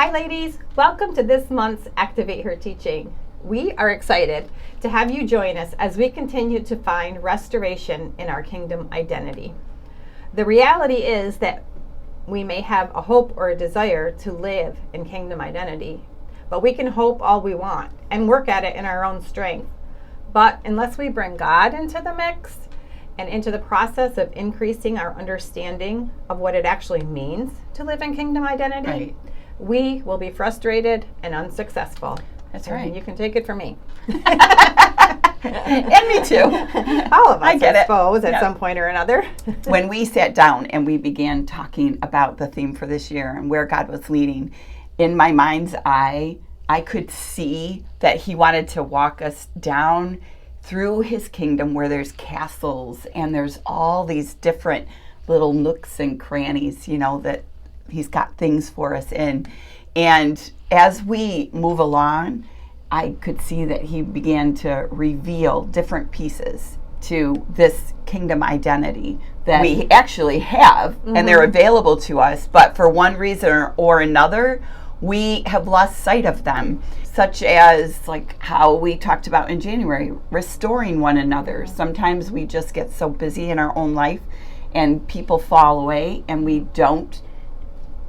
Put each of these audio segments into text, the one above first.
Hi ladies, welcome to this month's Activate Her teaching. We are excited to have you join us as we continue to find restoration in our kingdom identity. The reality is that we may have a hope or a desire to live in kingdom identity, but we can hope all we want and work at it in our own strength. But unless we bring God into the mix and into the process of increasing our understanding of what it actually means to live in kingdom identity, Right. we will be frustrated and unsuccessful. That's And right. you can take it from me. And me too. All of us, I get it. suppose, at Yep. some point or another. When we sat down and we began talking about the theme for this year and where God was leading, in my mind's eye, I could see that He wanted to walk us down through His kingdom where there's castles and there's all these different little nooks and crannies, that He's got things for us in. And as we move along, I could see that He began to reveal different pieces to this kingdom identity that we actually have, and they're available to us, but for one reason or another, we have lost sight of them, such as like how we talked about in January, restoring one another. Sometimes we just get so busy in our own life and people fall away and we don't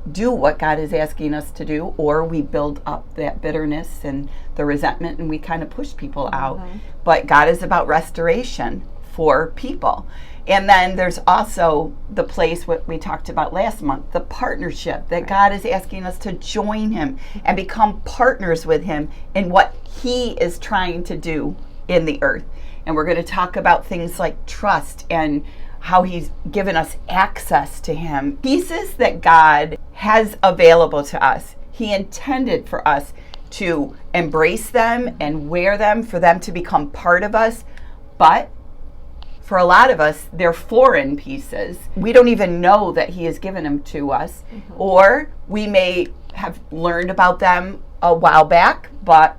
do what God is asking us to do, or we build up that bitterness and the resentment and we kind of push people out. But God is about restoration for people. And then there's also the place what we talked about last month, the partnership that God is asking us to join Him and become partners with Him in what He is trying to do in the earth. And we're going to talk about things like trust and how He's given us access to Him. Pieces that God has available to us. He intended for us to embrace them and wear them, for them to become part of us. But for a lot of us, they're foreign pieces. We don't even know that He has given them to us. Or we may have learned about them a while back, but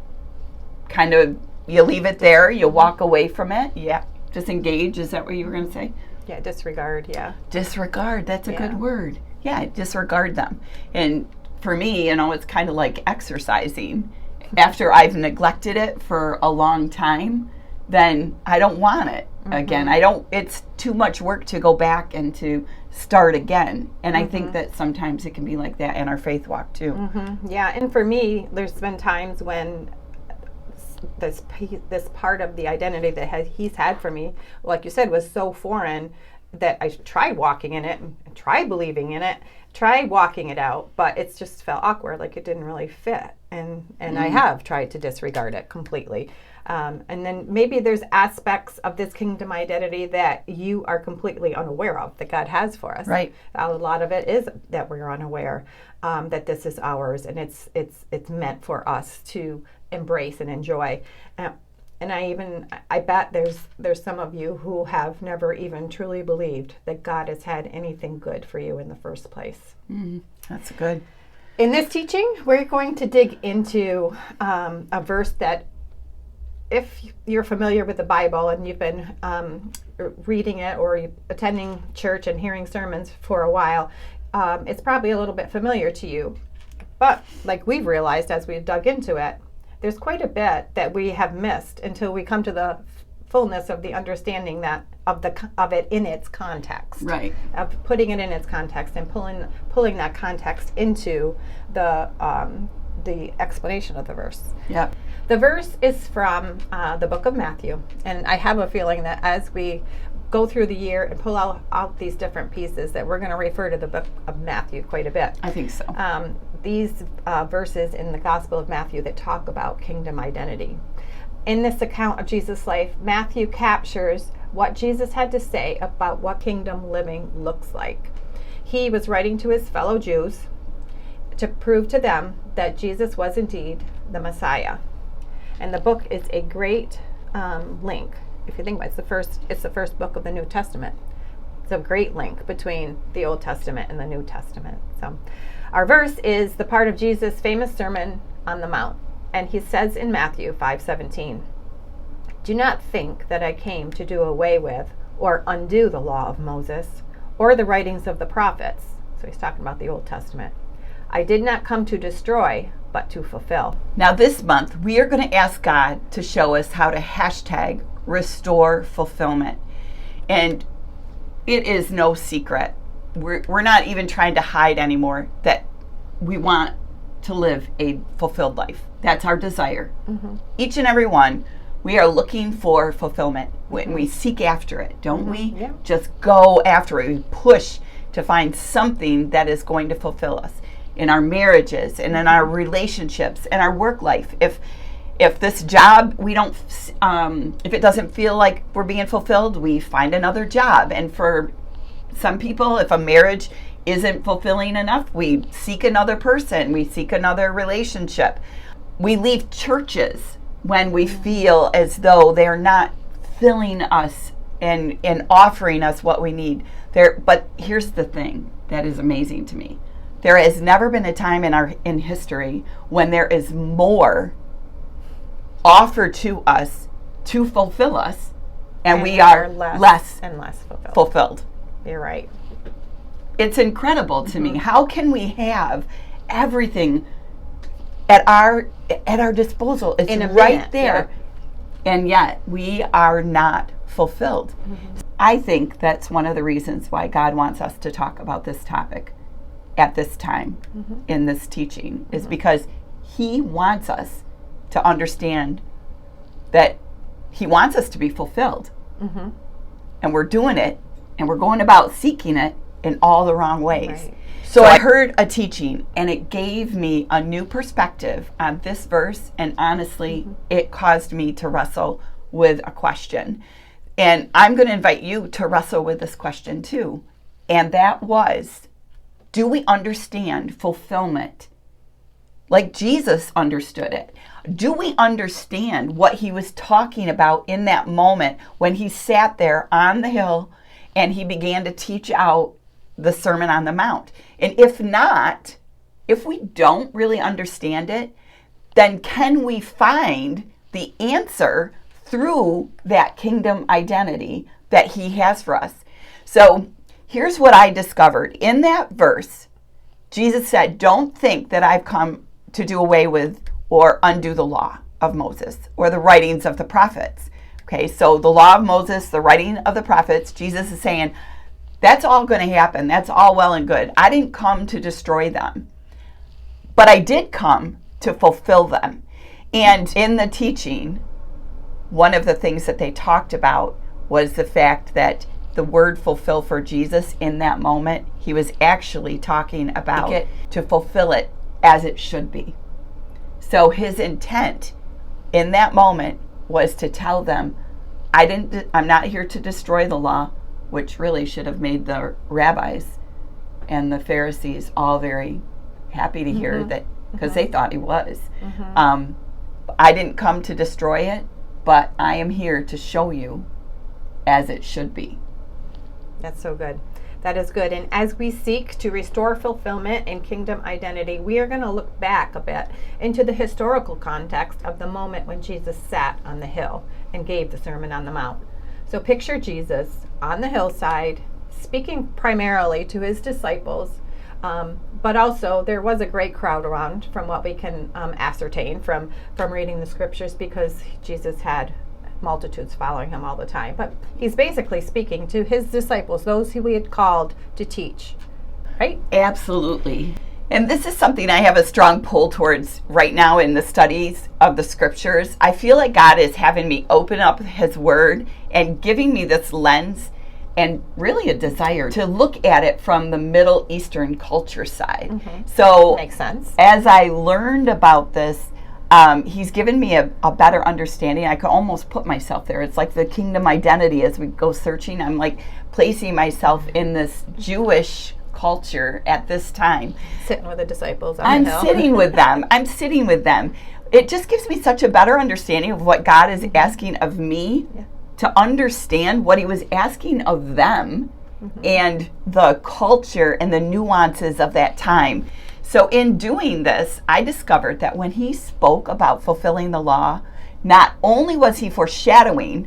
kind of you leave it there, you walk away from it. Yeah, disengage, is that what you were going to say? Yeah, disregard, yeah. Disregard, that's a Yeah. good word. Yeah, disregard them. And for me, it's kind of like exercising. After I've neglected it for a long time, then I don't want it again. It's too much work to go back and to start again. And I think that sometimes it can be like that in our faith walk too. Yeah, and for me, there's been times when this part of the identity that He's had for me, like you said, was so foreign that I tried walking in it, and tried believing in it, tried walking it out, but it just felt awkward, like it didn't really fit. And I have tried to disregard it completely. And then maybe there's aspects of this kingdom identity that you are completely unaware of that God has for us. Right. A lot of it is that we're unaware that this is ours and it's meant for us to embrace and enjoy. And I bet there's some of you who have never even truly believed that God has had anything good for you in the first place. That's good. In this teaching, we're going to dig into a verse that, if you're familiar with the Bible and you've been reading it or attending church and hearing sermons for a while, it's probably a little bit familiar to you. But like we've realized as we've dug into it, there's quite a bit that we have missed until we come to the fullness of the understanding of it in its context. Right. Of putting it in its context and pulling that context into the explanation of the verse. Yep. The verse is from the book of Matthew, and I have a feeling that as we go through the year and pull out these different pieces that we're going to refer to the book of Matthew quite a bit. I think so. These verses in the Gospel of Matthew that talk about kingdom identity. In this account of Jesus' life, Matthew captures what Jesus had to say about what kingdom living looks like. He was writing to his fellow Jews to prove to them that Jesus was indeed the Messiah. And the book is a great link. If you think about it, it's the first book of the New Testament. It's a great link between the Old Testament and the New Testament. So our verse is the part of Jesus' famous Sermon on the Mount. And he says in Matthew 5:17, "Do not think that I came to do away with or undo the law of Moses or the writings of the prophets." So he's talking about the Old Testament. I did not come to destroy, but to fulfill. Now this month, we are going to ask God to show us how to hashtag restore fulfillment. And it is no secret. We're not even trying to hide anymore that we want to live a fulfilled life. That's our desire. Each and every one, we are looking for fulfillment. When we seek after it, don't we? Yeah. Just go after it. We push to find something that is going to fulfill us in our marriages and in our relationships and our work life. If this job, we don't, if it doesn't feel like we're being fulfilled, we find another job. And for some people, if a marriage isn't fulfilling enough, we seek another person, we seek another relationship. We leave churches when we feel as though they're not filling us and offering us what we need. But here's the thing that is amazing to me. There has never been a time in history when there is more offered to us to fulfill us, and we are less and less fulfilled. You're right. It's incredible to me. How can we have everything at our disposal? It's in a right minute, there, and yet we are not fulfilled. I think that's one of the reasons why God wants us to talk about this topic at this time in this teaching, is because He wants us to understand that He wants us to be fulfilled. And we're doing it, and we're going about seeking it in all the wrong ways. Right. So I heard a teaching, and it gave me a new perspective on this verse, and honestly, it caused me to wrestle with a question. And I'm going to invite you to wrestle with this question too. And that was, do we understand fulfillment like Jesus understood it? Do we understand what He was talking about in that moment when He sat there on the hill and He began to teach out the Sermon on the Mount? And if not, if we don't really understand it, then can we find the answer through that kingdom identity that He has for us? So here's what I discovered. In that verse, Jesus said, don't think that I've come to do away with or undo the law of Moses or the writings of the prophets. Okay, so the law of Moses, the writing of the prophets, Jesus is saying, that's all going to happen. That's all well and good. I didn't come to destroy them, but I did come to fulfill them. And in the teaching, one of the things that they talked about was the fact that the word fulfill for Jesus in that moment, He was actually talking about to fulfill it as it should be. So His intent in that moment was to tell them, I'm not here to destroy the law, which really should have made the rabbis and the Pharisees all very happy to hear that, because they thought He was. I didn't come to destroy it, but I am here to show you as it should be. That's so good. That is good. And as we seek to restore fulfillment and kingdom identity, we are going to look back a bit into the historical context of the moment when Jesus sat on the hill and gave the Sermon on the Mount. So picture Jesus on the hillside, speaking primarily to His disciples, but also there was a great crowd around, from what we can ascertain from reading the scriptures, because Jesus had multitudes following Him all the time. But He's basically speaking to His disciples, those who He had called to teach, right? Absolutely. And this is something I have a strong pull towards right now in the studies of the scriptures. I feel like God is having me open up His word and giving me this lens and really a desire to look at it from the Middle Eastern culture side. So makes sense. As I learned about this, He's given me a better understanding. I could almost put myself there. It's like the kingdom identity. As we go searching, I'm like placing myself in this Jewish culture at this time. Sitting with the disciples on the hill. Sitting with them. I'm sitting with them. It just gives me such a better understanding of what God is asking of me, to understand what He was asking of them, and the culture and the nuances of that time. So in doing this, I discovered that when He spoke about fulfilling the law, not only was He foreshadowing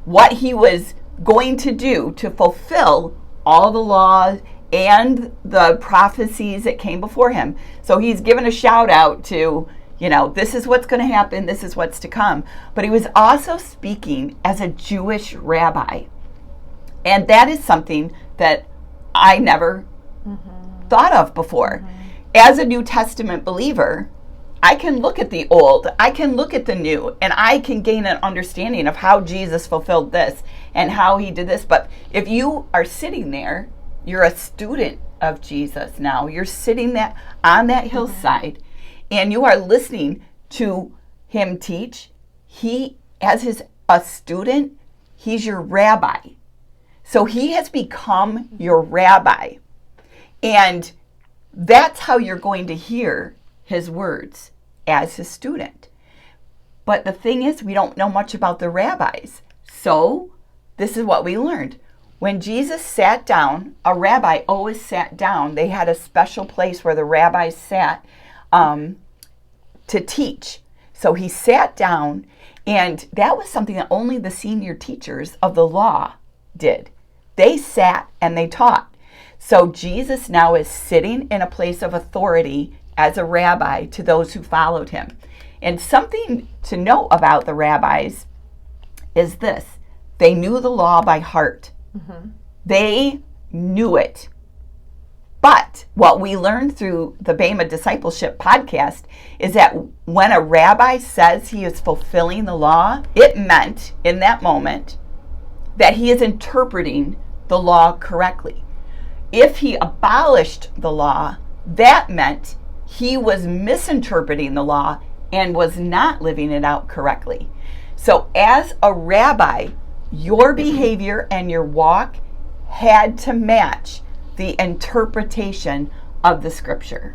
what He was going to do to fulfill all the laws and the prophecies that came before him. So he's given a shout out to, this is what's going to happen, this is what's to come. But he was also speaking as a Jewish rabbi. And that is something that I never thought of before. As a New Testament believer, I can look at the old, I can look at the new, and I can gain an understanding of how Jesus fulfilled this and how he did this. But if you are sitting there, you're a student of Jesus now. You're sitting on that hillside, and you are listening to him teach. He, as a student, he's your rabbi. So he has become your rabbi. And that's how you're going to hear his words as his student. But the thing is, we don't know much about the rabbis. So this is what we learned. When Jesus sat down, a rabbi always sat down. They had a special place where the rabbis sat to teach. So he sat down, and that was something that only the senior teachers of the law did. They sat and they taught. So Jesus now is sitting in a place of authority as a rabbi to those who followed him. And something to note about the rabbis is this. They knew the law by heart. They knew it. But what we learned through the Bema Discipleship podcast is that when a rabbi says he is fulfilling the law, it meant in that moment that he is interpreting the law correctly. If he abolished the law, that meant he was misinterpreting the law and was not living it out correctly. So as a rabbi, your behavior and your walk had to match the interpretation of the scripture.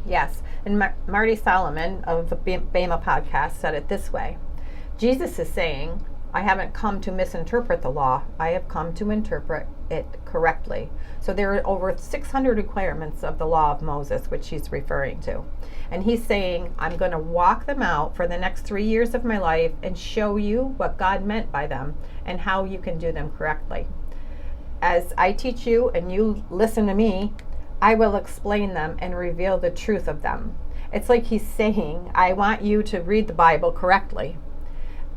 Yes. And Marty Solomon of the Bema podcast said it this way. Jesus is saying, I haven't come to misinterpret the law. I have come to interpret it correctly. So there are over 600 requirements of the law of Moses, which he's referring to. And he's saying, I'm going to walk them out for the next 3 years of my life and show you what God meant by them and how you can do them correctly. As I teach you and you listen to me, I will explain them and reveal the truth of them. It's like he's saying, I want you to read the Bible correctly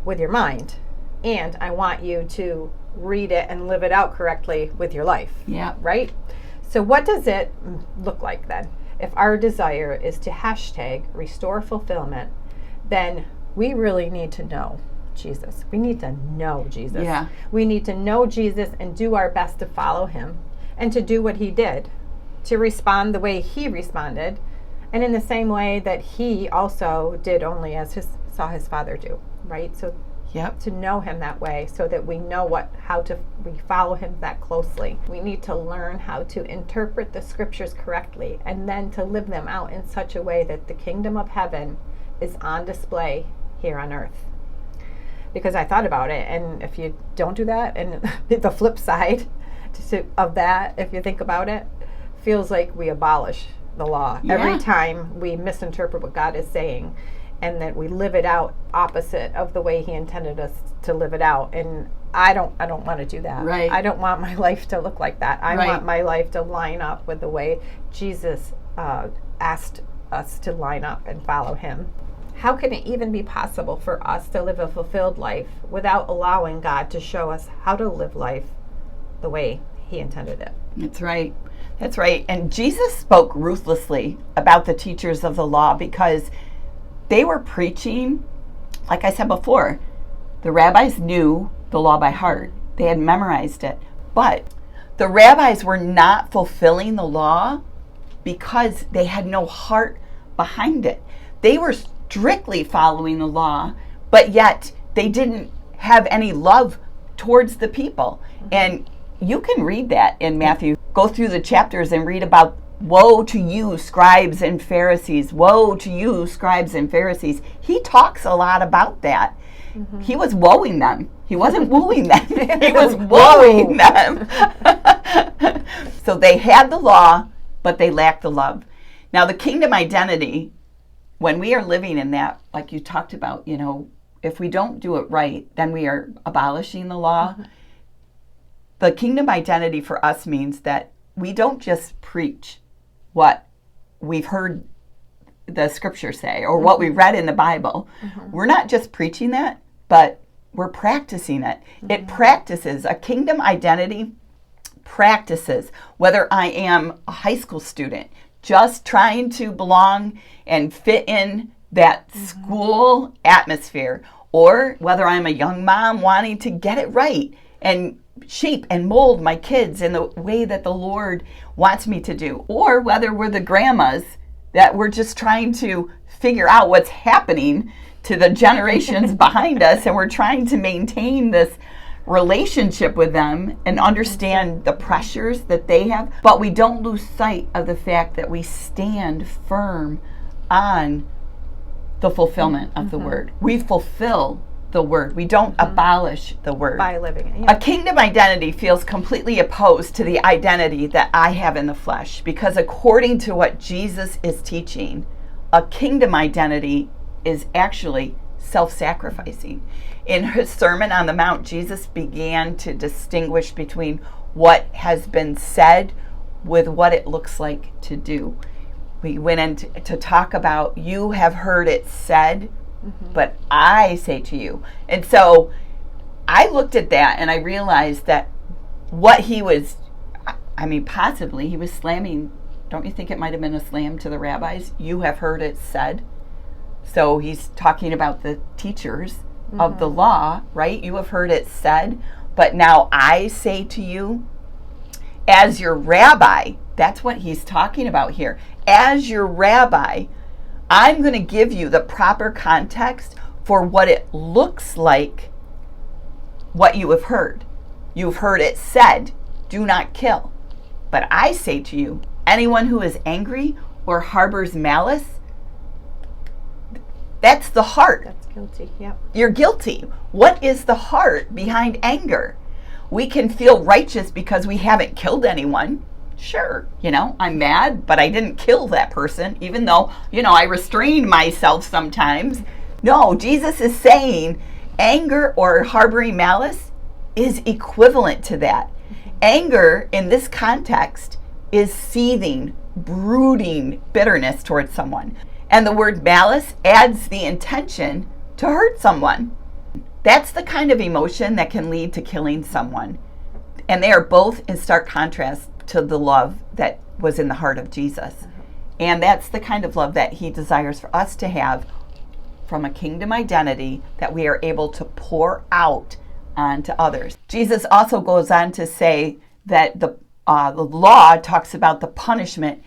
with your mind. And I want you to read it and live it out correctly with your life. Yeah. Right? So what does it look like then? If our desire is to hashtag restore fulfillment, then we really need to know Jesus. We need to know Jesus. Yeah. We need to know Jesus and do our best to follow him and to do what he did, to respond the way he responded, and in the same way that he also did only as saw his Father do. Right? So to know him that way so that we know we follow him that closely. We need to learn how to interpret the scriptures correctly and then to live them out in such a way that the kingdom of heaven is on display here on earth. Because I thought about it, and if you don't do that, and the flip side of that, if you think about it, feels like we abolish the law. Every time we misinterpret what God is saying, and that we live it out opposite of the way he intended us to live it out. And I don't want to do that. Right. I don't want my life to look like that. I want my life to line up with the way Jesus asked us to line up and follow him. How can it even be possible for us to live a fulfilled life without allowing God to show us how to live life the way he intended it? That's right. That's right. And Jesus spoke ruthlessly about the teachers of the law because they were preaching, like I said before, the rabbis knew the law by heart. They had memorized it. But the rabbis were not fulfilling the law because they had no heart behind it. They were strictly following the law, but yet they didn't have any love towards the people. And you can read that in Matthew. Go through the chapters and read about woe to you, scribes and Pharisees. Woe to you, scribes and Pharisees. He talks a lot about that. He was woeing them. He wasn't wooing them. He was woeing them. So they had the law, but they lacked the love. Now, the kingdom identity, when we are living in that, like you talked about, if we don't do it right, then we are abolishing the law. The kingdom identity for us means that we don't just preach what we've heard the scripture say or what we read in the Bible. We're not just preaching that, but we're practicing it. It practices. A kingdom identity practices. Whether I am a high school student just trying to belong and fit in that school atmosphere, or whether I'm a young mom wanting to get it right and shape and mold my kids in the way that the Lord wants me to do, or whether we're the grandmas that we're just trying to figure out what's happening to the generations behind us, and we're trying to maintain this relationship with them and understand the pressures that they have, but we don't lose sight of the fact that we stand firm on the fulfillment of the word. We fulfill the word. We don't abolish the word. By living it. Yeah. A kingdom identity feels completely opposed to the identity that I have in the flesh, because according to what Jesus is teaching, a kingdom identity is actually self-sacrificing. In his Sermon on the Mount, Jesus began to distinguish between what has been said with what it looks like to do. We went in to talk about, you have heard it said, but I say to you. And so I looked at that and I realized that what he was, possibly he was slamming. Don't you think it might have been a slam to the rabbis? You have heard it said. So he's talking about the teachers of the law, right? You have heard it said, but now I say to you, as your rabbi, that's what he's talking about here. As your rabbi, I'm going to give you the proper context for what it looks like, what you have heard. You've heard it said, do not kill. But I say to you, anyone who is angry or harbors malice, that's the heart. That's guilty, yeah. You're guilty. What is the heart behind anger? We can feel righteous because we haven't killed anyone. Sure, I'm mad, but I didn't kill that person, even though, I restrain myself sometimes. No, Jesus is saying anger or harboring malice is equivalent to that. Anger in this context is seething, brooding bitterness towards someone. And the word malice adds the intention to hurt someone. That's the kind of emotion that can lead to killing someone. And they are both in stark contrast to the love that was in the heart of Jesus. And that's the kind of love that he desires for us to have from a kingdom identity that we are able to pour out onto others. Jesus also goes on to say that the law talks about the punishment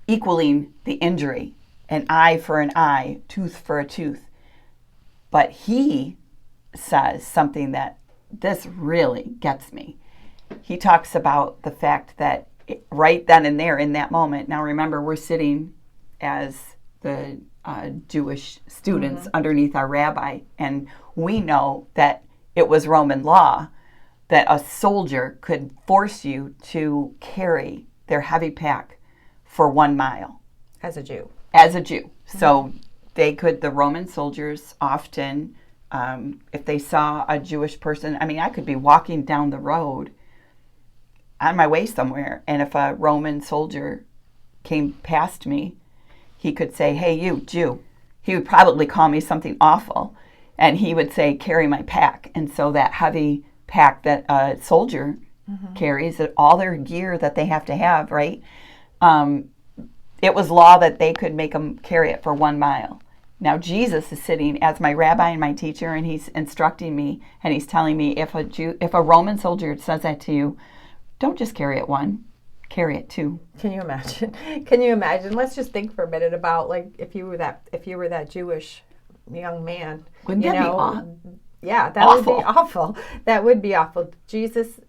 equaling the injury. An eye for an eye, tooth for a tooth. But he says something that this really gets me. He talks about the fact that right then and there in that moment, now remember, we're sitting as the Jewish students underneath our rabbi, and we know that it was Roman law that a soldier could force you to carry their heavy pack for 1 mile. As a Jew. So the Roman soldiers often, if they saw a Jewish person, I could be walking down the road on my way somewhere, and if a Roman soldier came past me, he could say, hey, you, Jew. He would probably call me something awful, and he would say, carry my pack. And so that heavy pack that a soldier carries, all their gear that they have to have, right? It was law that they could make them carry it for 1 mile. Now Jesus is sitting as my rabbi and my teacher, and he's instructing me, and he's telling me, if a Roman soldier says that to you, don't just carry it 1, carry it 2. Can you imagine? Let's just think for a minute about, like, if you were that Jewish young man. Wouldn't that be awful? Yeah, that would be awful. That would be awful. Jesus,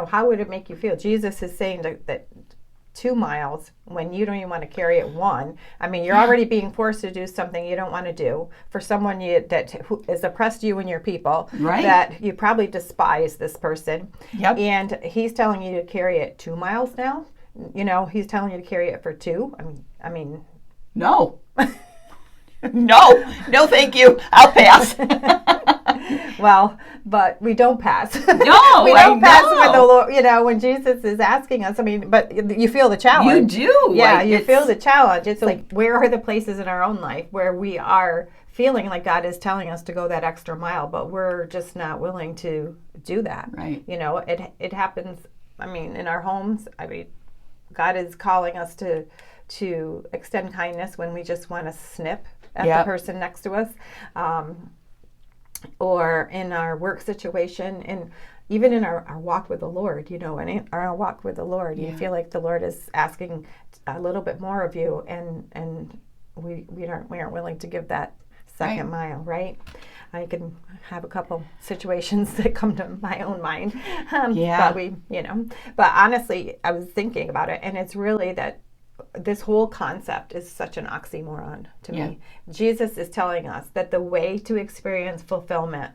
how would it make you feel? Jesus is saying that 2 miles when you don't even want to carry it 1. You're already being forced to do something you don't want to do for someone who has oppressed you and your people, right? That you probably despise this person. Yep. And he's telling you to carry it 2 miles now. He's telling you to carry it for 2. No. No, thank you. I'll pass. Well, but we don't pass. No, we don't pass when the Lord, when Jesus is asking us. I mean, but you feel the challenge. You do. Yeah, you feel the challenge. It's like, where are the places in our own life where we are feeling like God is telling us to go that extra mile, but we're just not willing to do that. Right. It happens, I mean, in our homes. I mean, God is calling us to extend kindness when we just want to snip at the person next to us, or in our work situation, and even in our walk with the Lord. In our walk with the Lord, you feel like the Lord is asking a little bit more of you, and we aren't willing to give that second mile, right? I can have a couple situations that come to my own mind. But honestly, I was thinking about it, and it's really that this whole concept is such an oxymoron to me. Jesus is telling us that the way to experience fulfillment,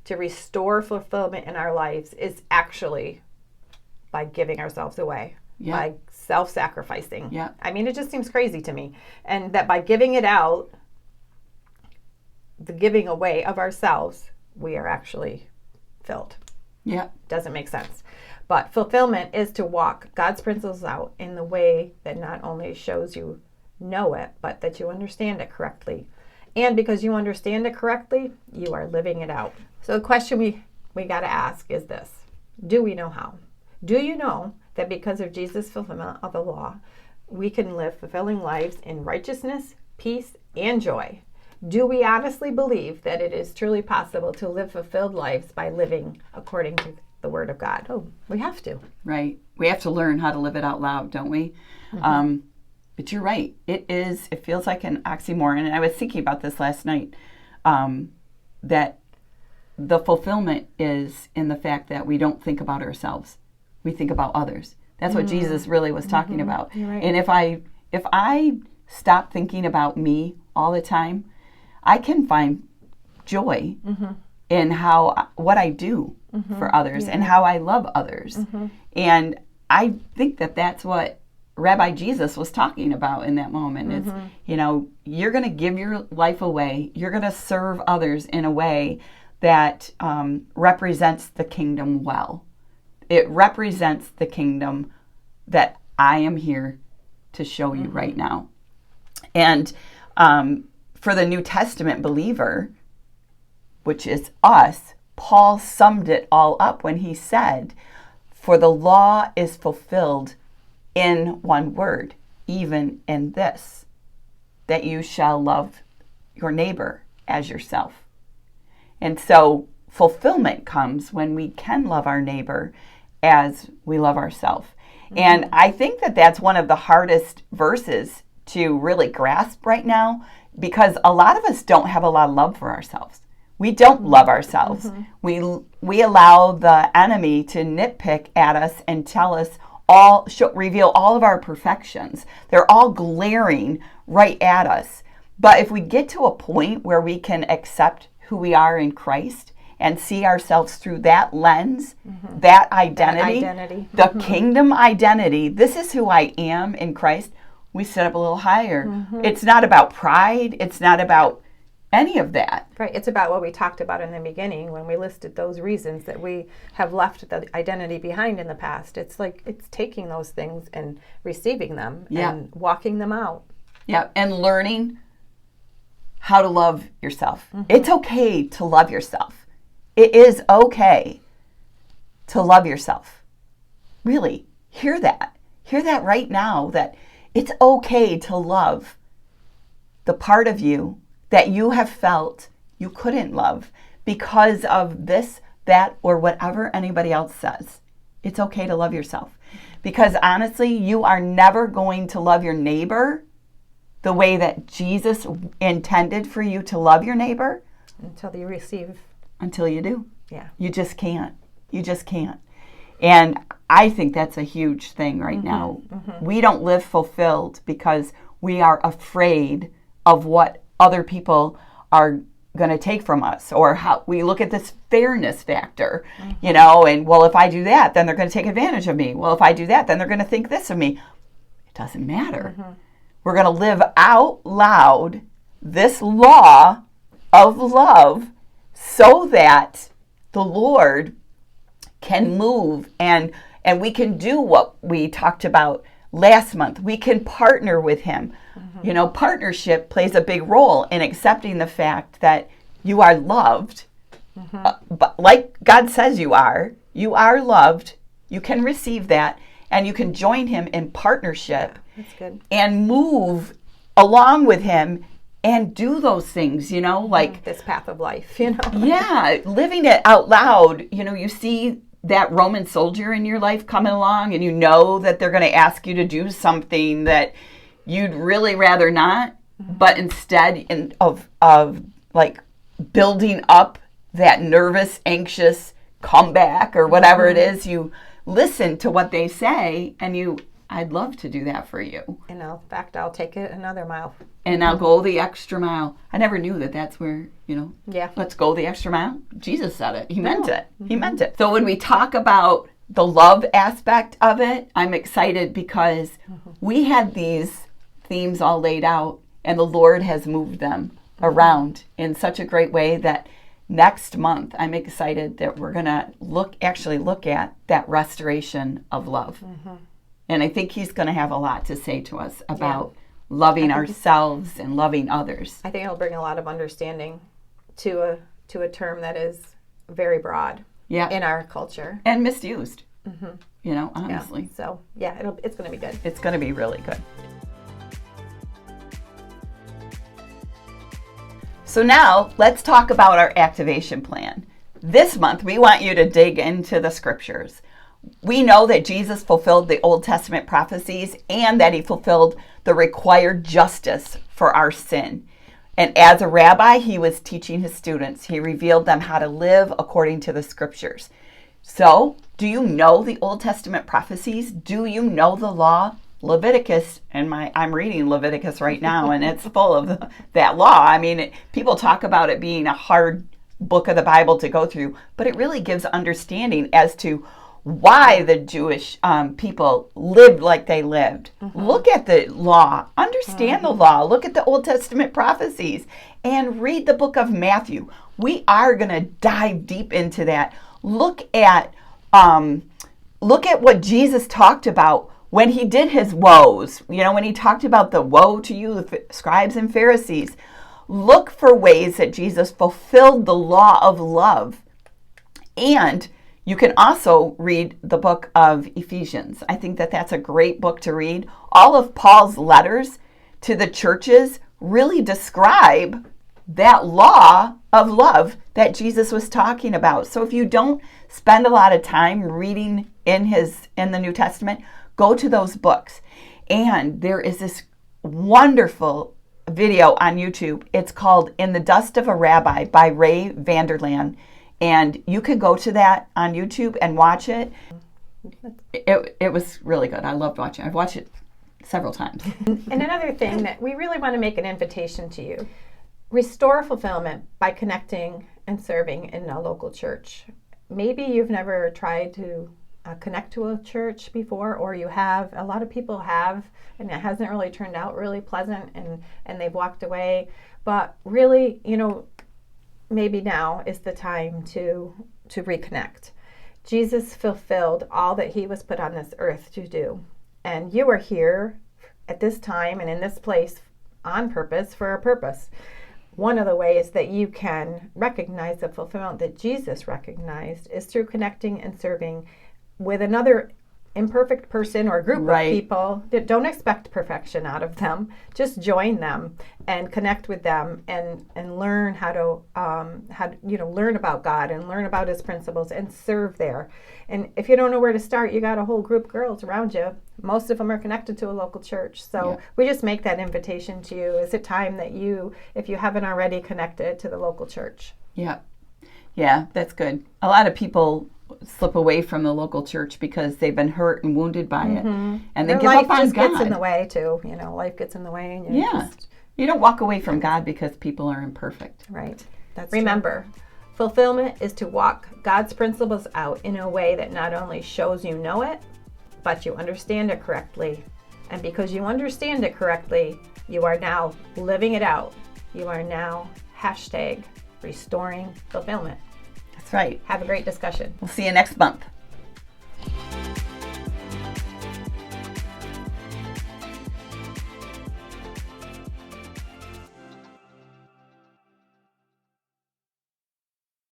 to restore fulfillment in our lives, is actually by giving ourselves away, by self-sacrificing. I mean, it just seems crazy to me. And that by giving it out, the giving away of ourselves, we are actually filled. Doesn't make sense. But fulfillment is to walk God's principles out in the way that not only shows you know it, but that you understand it correctly. And because you understand it correctly, you are living it out. So the question we got to ask is this: do we know how? Do you know that because of Jesus' fulfillment of the law, we can live fulfilling lives in righteousness, peace, and joy? Do we honestly believe that it is truly possible to live fulfilled lives by living according to the Word of God? Oh, we have to. Right. We have to learn how to live it out loud, don't we? But you're right. It feels like an oxymoron. And I was thinking about this last night, that the fulfillment is in the fact that we don't think about ourselves. We think about others. That's what Jesus really was talking about. Right. And if I stop thinking about me all the time, I can find joy in what I do for others and how I love others. And I think that that's what Rabbi Jesus was talking about in that moment. It's, you're going to give your life away. You're going to serve others in a way that represents the kingdom well. It represents the kingdom that I am here to show you right now. And for the New Testament believer, which is us, Paul summed it all up when he said, "For the law is fulfilled in one word, even in this, that you shall love your neighbor as yourself." And so fulfillment comes when we can love our neighbor as we love ourselves. And I think that that's one of the hardest verses to really grasp right now, because a lot of us don't have a lot of love for ourselves. We don't love ourselves. We allow the enemy to nitpick at us and tell us reveal all of our perfections. They're all glaring right at us. But if we get to a point where we can accept who we are in Christ and see ourselves through that lens, that identity, the kingdom identity, this is who I am in Christ, we sit up a little higher. It's not about pride. It's not about any of that. Right. It's about what we talked about in the beginning when we listed those reasons that we have left the identity behind in the past. It's like it's taking those things and receiving them and walking them out. Yeah, and learning how to love yourself. It's okay to love yourself. It is okay to love yourself. Really, hear that. Hear that right now, that it's okay to love the part of you that you have felt you couldn't love because of this, that, or whatever anybody else says. It's okay to love yourself. Because honestly, you are never going to love your neighbor the way that Jesus intended for you to love your neighbor. Until you receive. Until you do. Yeah. You just can't. You just can't. And I think that's a huge thing right now. We don't live fulfilled because we are afraid of what other people are going to take from us, or how we look at this fairness factor, and well, if I do that, then they're going to take advantage of me. Well, if I do that, then they're going to think this of me. It doesn't matter. We're going to live out loud this law of love so that the Lord can move and we can do what we talked about last month. We can partner with him. You know, partnership plays a big role in accepting the fact that you are loved, but like God says you are loved. You can receive that, and you can join him in partnership. That's good. And move along with him and do those things, you know, like this path of life, you know. Yeah, living it out loud. You know, you see that Roman soldier in your life coming along, and you know that they're going to ask you to do something that you'd really rather not, but instead of like building up that nervous, anxious comeback or whatever it is, you listen to what they say, and I'd love to do that for you. And in fact, I'll take it another mile. And I'll go the extra mile. I never knew that that's where, Yeah. Let's go the extra mile. Jesus said it. He meant it. He meant it. So when we talk about the love aspect of it, I'm excited because we had these themes all laid out, and the Lord has moved them around in such a great way that next month I'm excited that we're going to look at that restoration of love. And I think he's going to have a lot to say to us about loving ourselves and loving others. I think it'll bring a lot of understanding to a term that is very broad in our culture. And misused, honestly. Yeah. So, it's going to be good. It's going to be really good. So now let's talk about our activation plan. This month, we want you to dig into the scriptures. We know that Jesus fulfilled the Old Testament prophecies and that he fulfilled the required justice for our sin. And as a rabbi, he was teaching his students. He revealed them how to live according to the scriptures. So, do you know the Old Testament prophecies? Do you know the law? Leviticus, I'm reading Leviticus right now, and it's full of that law. I mean, people talk about it being a hard book of the Bible to go through, but it really gives understanding as to why the Jewish people lived like they lived. Look at the law, understand the law, look at the Old Testament prophecies, and read the book of Matthew. We are going to dive deep into that. Look at what Jesus talked about when he did his woes, when he talked about the woe to you, the scribes and Pharisees. Look for ways that Jesus fulfilled the law of love. And you can also read the book of Ephesians. I think that that's a great book to read. All of Paul's letters to the churches really describe that law of love that Jesus was talking about. So if you don't spend a lot of time reading in the New Testament, go to those books. And there is this wonderful video on YouTube. It's called In the Dust of a Rabbi by Ray Vanderlaan. And you can go to that on YouTube and watch it. It was really good. I loved watching it. I've watched it several times. And another thing that we really want to make an invitation to you. Restore fulfillment by connecting and serving in a local church. Maybe you've never tried to connect to a church before, or you have. A lot of people have, and it hasn't really turned out really pleasant, and they've walked away. But really, maybe now is the time to reconnect. Jesus fulfilled all that he was put on this earth to do. And you are here at this time and in this place on purpose for a purpose. One of the ways that you can recognize the fulfillment that Jesus recognized is through connecting and serving with another imperfect person or group of people. Don't expect perfection out of them. Just join them and connect with them and learn how to learn about God and learn about his principles and serve there. And if you don't know where to start, you got a whole group of girls around you. Most of them are connected to a local church. So we just make that invitation to you. Is it time that you, if you haven't already, connected to the local church? Yeah, that's good. A lot of people slip away from the local church because they've been hurt and wounded by it, and they give up on God. Life just gets in the way too. Life gets in the way, and you don't walk away from God because people are imperfect. Right. Remember, fulfillment is to walk God's principles out in a way that not only shows you know it, but you understand it correctly. And because you understand it correctly, you are now living it out. You are now restoring fulfillment. That's right. Have a great discussion. We'll see you next month.